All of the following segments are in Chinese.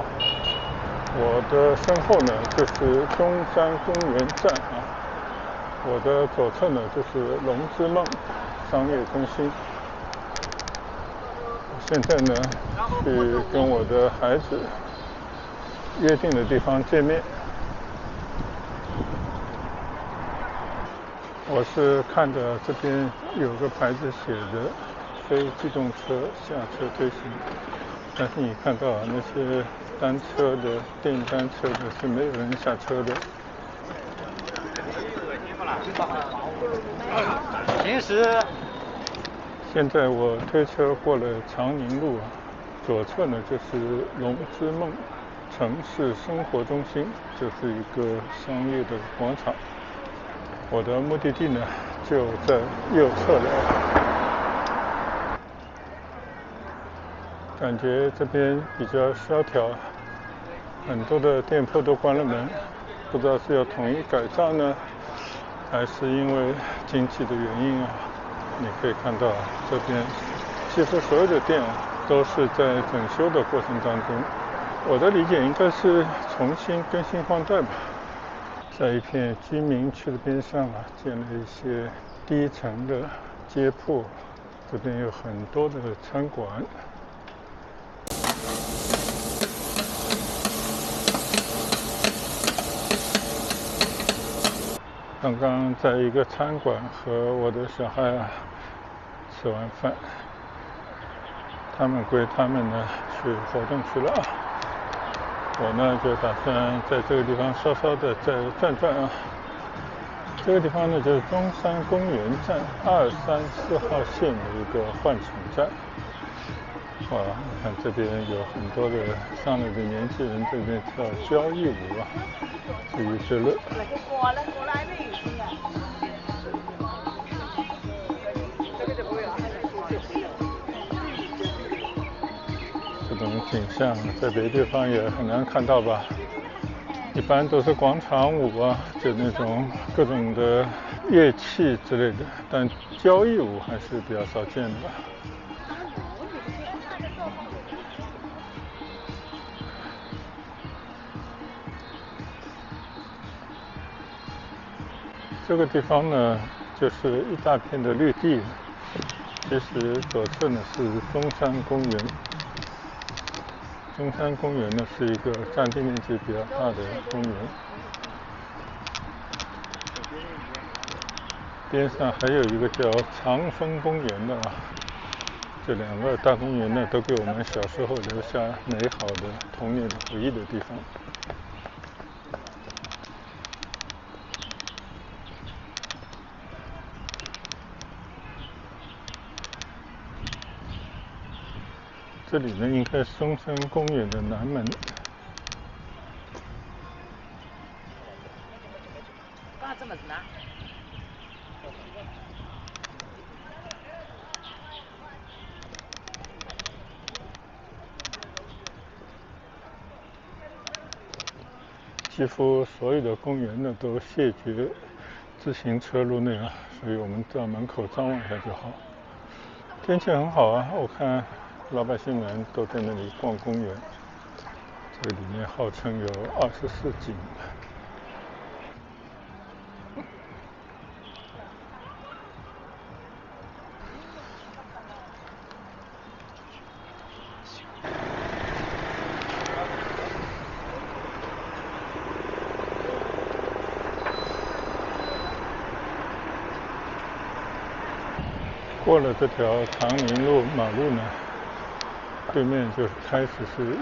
好，我的身后呢就是中山公园站啊，我的左侧呢就是龙之梦商业中心。我现在呢去跟我的孩子约定的地方见面。我是看着这边有个牌子写着非机动车下车推行，但是你看到那些单车的电单车的是没有人下车的。平时现在我推车过了长宁路，左侧呢就是龙之梦城市生活中心，就是一个商业的广场。我的目的地呢就在右侧了，感觉这边比较萧条，很多的店铺都关了门，不知道是要统一改造呢，还是因为经济的原因啊。你可以看到这边几乎所有的店都是在整修的过程当中，我的理解应该是重新更新换代吧。在一片居民区的边上啊，建了一些低层的街铺，这边有很多的餐馆。刚刚在一个餐馆和我的小孩吃完饭，他们归他们呢去活动去了，我呢就打算在这个地方稍稍的再转转啊。这个地方呢就是中山公园站2、3、4号线的一个换乘站。哇，你看这边有很多的上了的年轻人这边跳交谊舞啊，自娱自乐。这种景象在别的地方也很难看到吧？一般都是广场舞啊，就那种各种的乐器之类的，但交谊舞还是比较少见的。这个地方呢，就是一大片的绿地。其实左侧呢是中山公园。中山公园呢是一个占地面积比较大的公园，边上还有一个叫长风公园的啊。这两个大公园呢，都给我们小时候留下美好的童年的回忆的地方。这里呢，应该是中山公园的南门。几乎所有的公园呢都谢绝自行车路内啊，所以我们到门口张望一下就好。天气很好啊，我看老百姓们都在那里逛公园。这里面号称有24景。过了这条长宁路马路呢，对面就开始是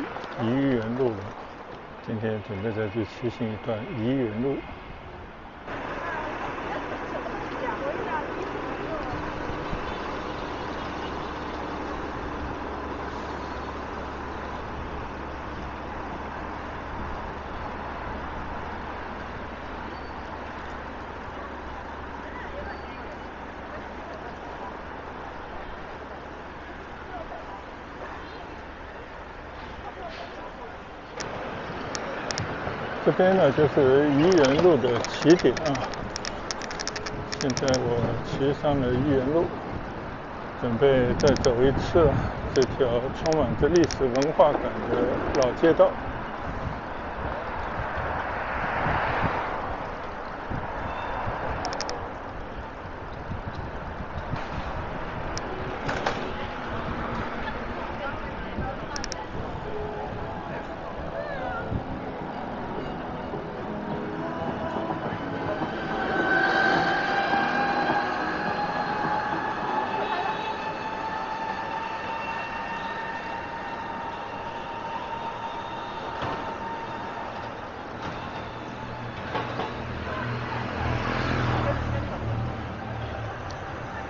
怡园路了。今天准备再去骑行一段怡园路。这边呢就是怡园路的起点啊。现在我骑上了怡园路，准备再走一次这条充满着历史文化感的老街道。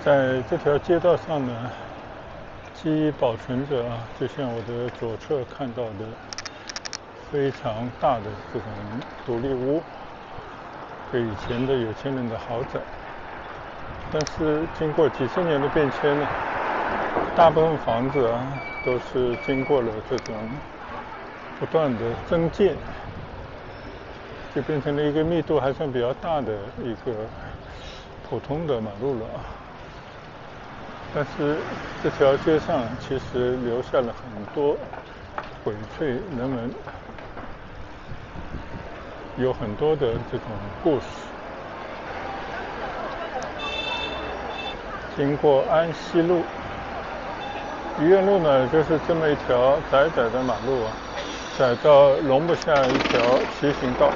在这条街道上呢，记忆保存着啊，就像我的左侧看到的非常大的这种独立屋，对以前的有钱人的豪宅。但是经过几十年的变迁呢，大部分房子啊都是经过了这种不断的增建，就变成了一个密度还算比较大的一个普通的马路了啊。但是这条街上其实留下了很多翡翠人们有很多的这种故事。经过安西路、愚园路呢，就是这么一条窄窄的马路啊，窄到容不下一条骑行道。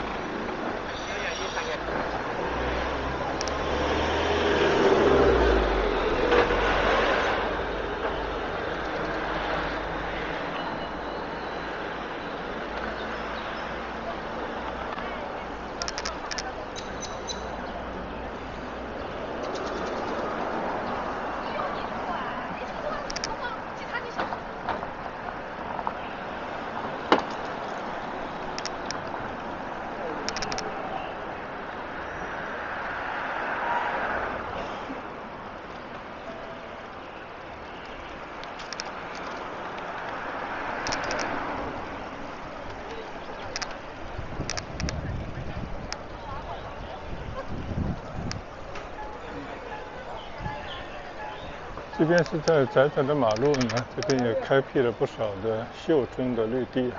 即便是在窄窄的马路呢，这边也开辟了不少的袖珍的绿地，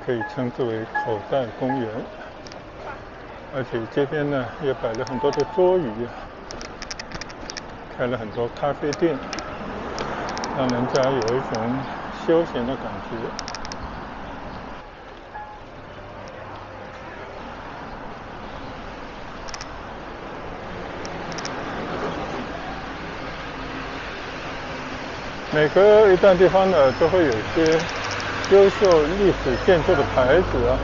可以称之为口袋公园。而且街边呢也摆了很多的桌椅，开了很多咖啡店，让人家有一种休闲的感觉。每隔一段地方呢，都会有一些优秀历史建筑的牌子啊，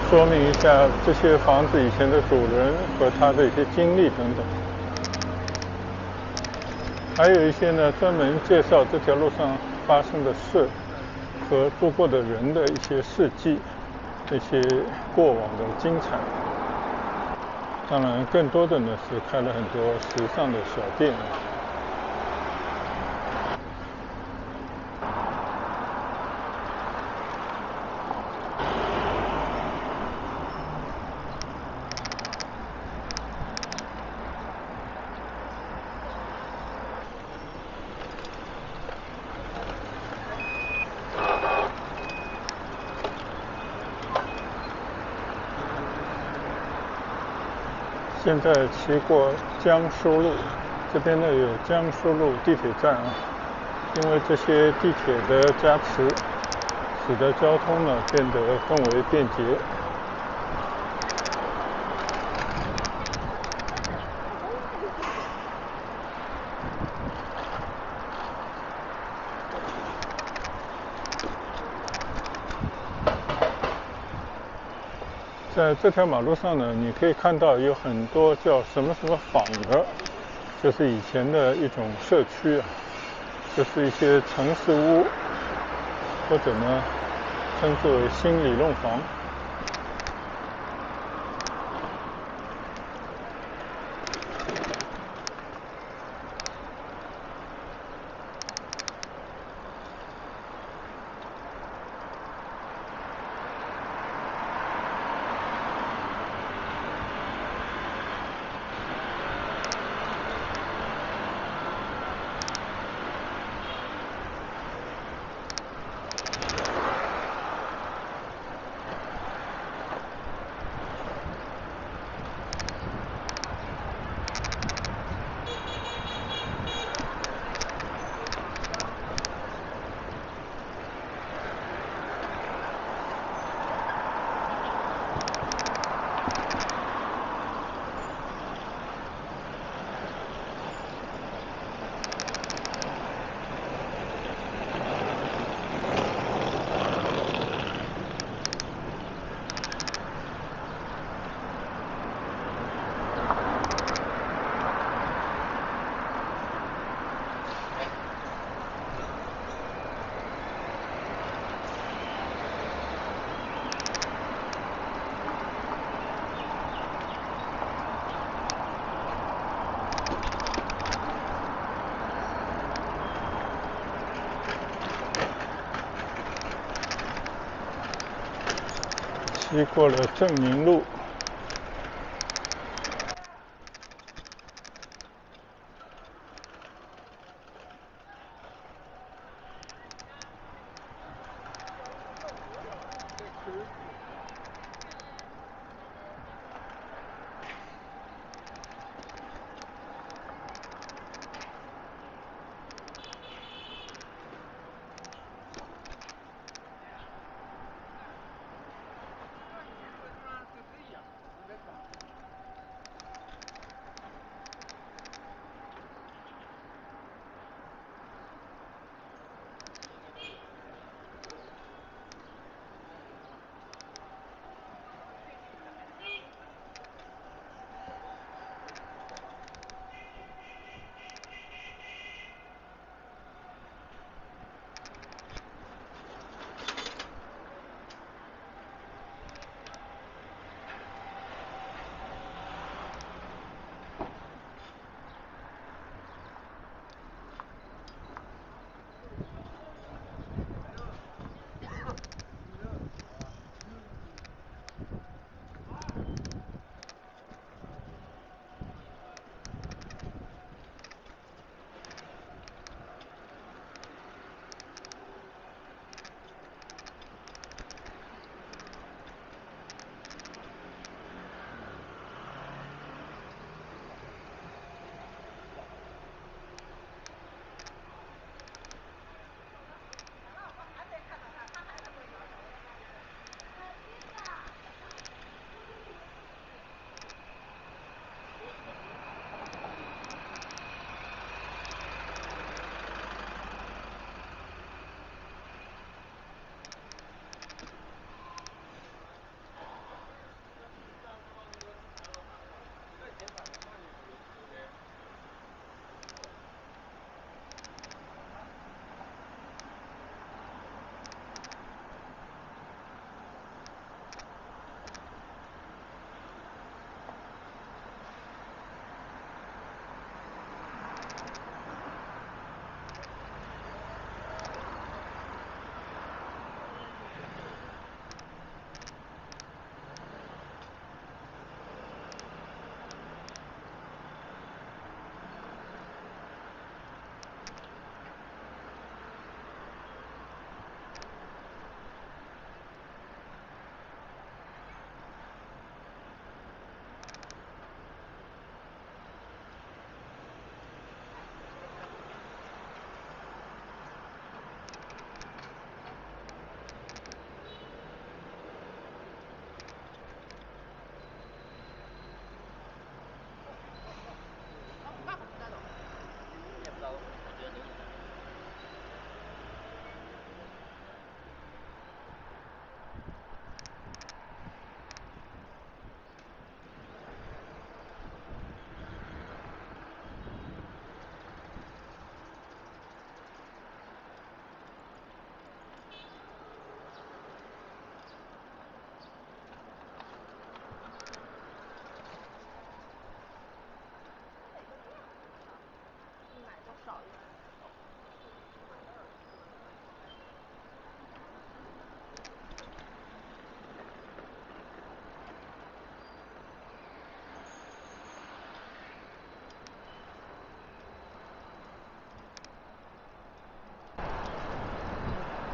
说明一下这些房子以前的主人和他的一些经历等等。还有一些呢，专门介绍这条路上发生的事和住过的人的一些事迹，这些过往的精彩。当然，更多的呢是开了很多时尚的小店。现在骑过江苏路，这边呢有江苏路地铁站啊，因为这些地铁的加持，使得交通呢变得更为便捷。在这条马路上呢，你可以看到有很多叫什么什么坊的，就是以前的一种社区啊，就是一些城市屋，或者呢称之为新理弄房。西过了正宁路。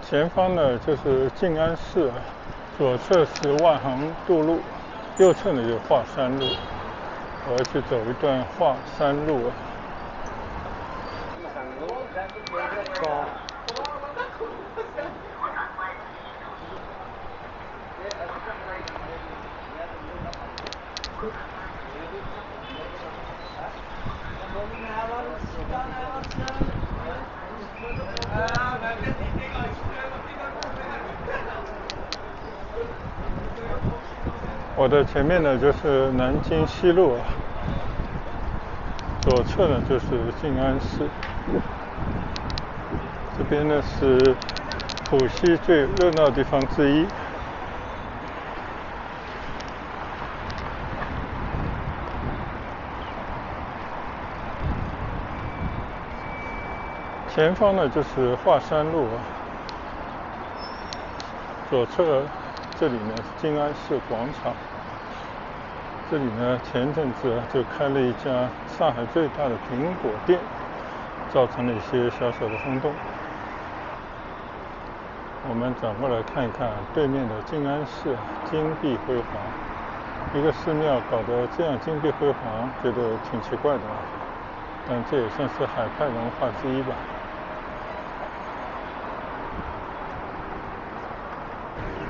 前方呢就是静安寺，左侧是万航渡路，右侧呢就是华山路。我要去走一段华山路。我的前面呢就是南京西路，左侧呢就是静安寺。这边呢是浦西最热闹的地方之一。前方呢就是华山路，左侧这里呢是静安寺广场。这里呢前阵子就开了一家上海最大的苹果店，造成了一些小小的轰动。我们转过来看一看对面的静安寺，金碧辉煌。一个寺庙搞得这样金碧辉煌，觉得挺奇怪的，但这也算是海派文化之一吧。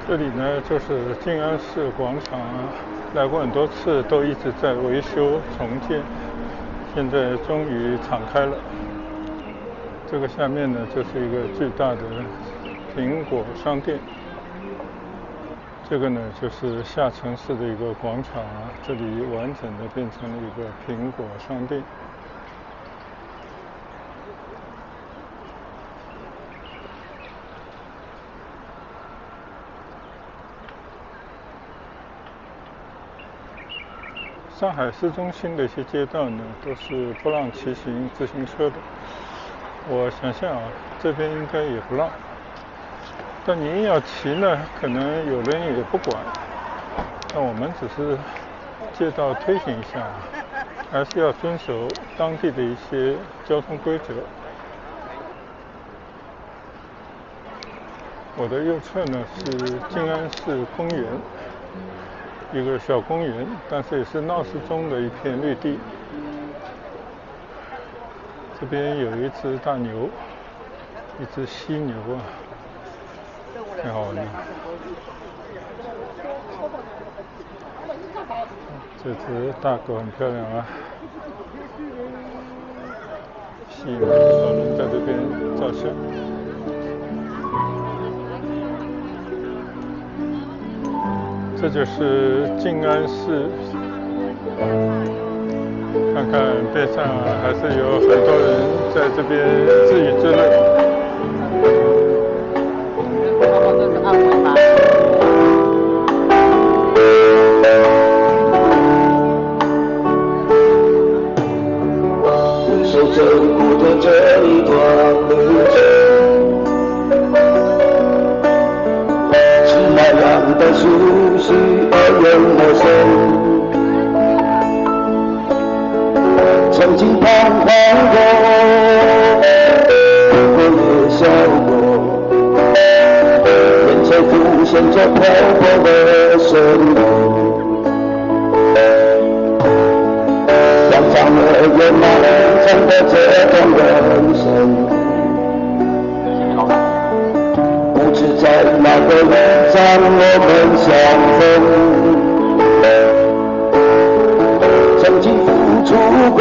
这里呢就是静安寺广场，来过很多次，都一直在维修重建，现在终于敞开了。这个下面呢就是一个巨大的苹果商店，这个呢就是下城市的一个广场，这里完整的变成了一个苹果商店。上海市中心的一些街道呢，都是不让骑行自行车的。我想象这边应该也不让。但你硬要骑呢，可能有人也不管。那我们只是街道推行一下，还是要遵守当地的一些交通规则。我的右侧呢是静安寺公园。一个小公园，但是也是闹市中的一片绿地。这边有一只大牛，一只犀牛啊，挺好玩的。这只大狗很漂亮啊，吸引了不少人在这边照相。这就是静安寺，看看边上还是有很多人在这边自娱自乐。手走过的这一段路程，是那样的熟悉而又陌生。曾经彷徨过，哭过也笑过，眼前浮现着漂泊的身影。想象了也漫长的这段人生，不知在哪个驿站我们相逢。曾经付出过，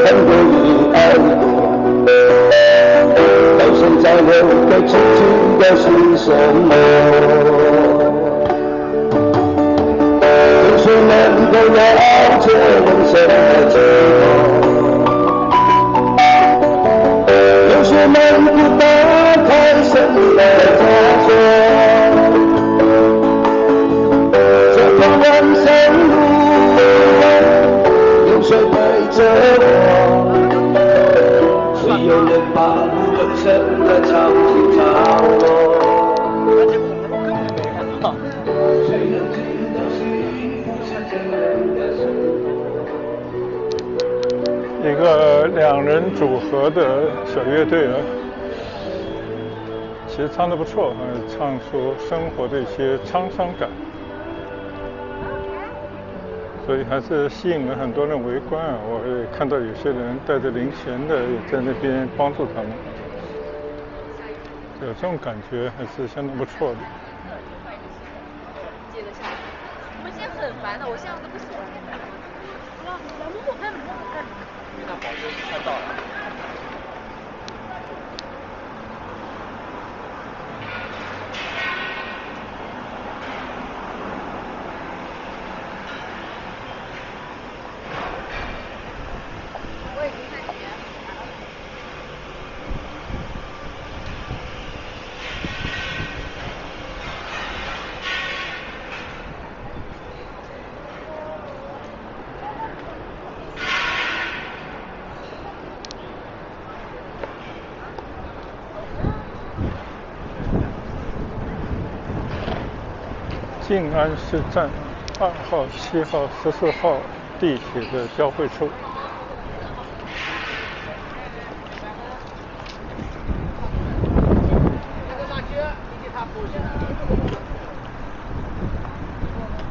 很多也爱过，到现在留给自己的是什么？有谁能够了解人生的折磨？有谁能够打开生命的枷锁？这条人生路，有谁陪着我？谁又能把握人生的长起长落？谁能知道幸福是怎样的生活？一个2人组合的小乐队啊，其实唱得不错，唱出生活的一些沧桑感。所以还是吸引了很多人围观啊！我也看到有些人带着零钱的也在那边帮助他们，有这种感觉还是相当不错的。我们现在很烦的，我现在都不喜欢看。我看你看。那保证是看到了。我已经看见。静安市站2号、7号、14号地铁的交汇处。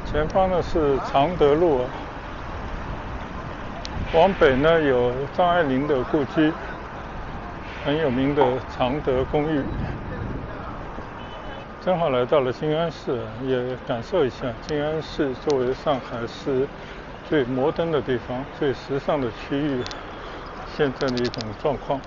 前方呢是常德路啊，往北呢有张爱玲的故居，很有名的常德公寓。正好来到了静安市，也感受一下静安市作为上海市最摩登的地方、最时尚的区域，现在的一种状况。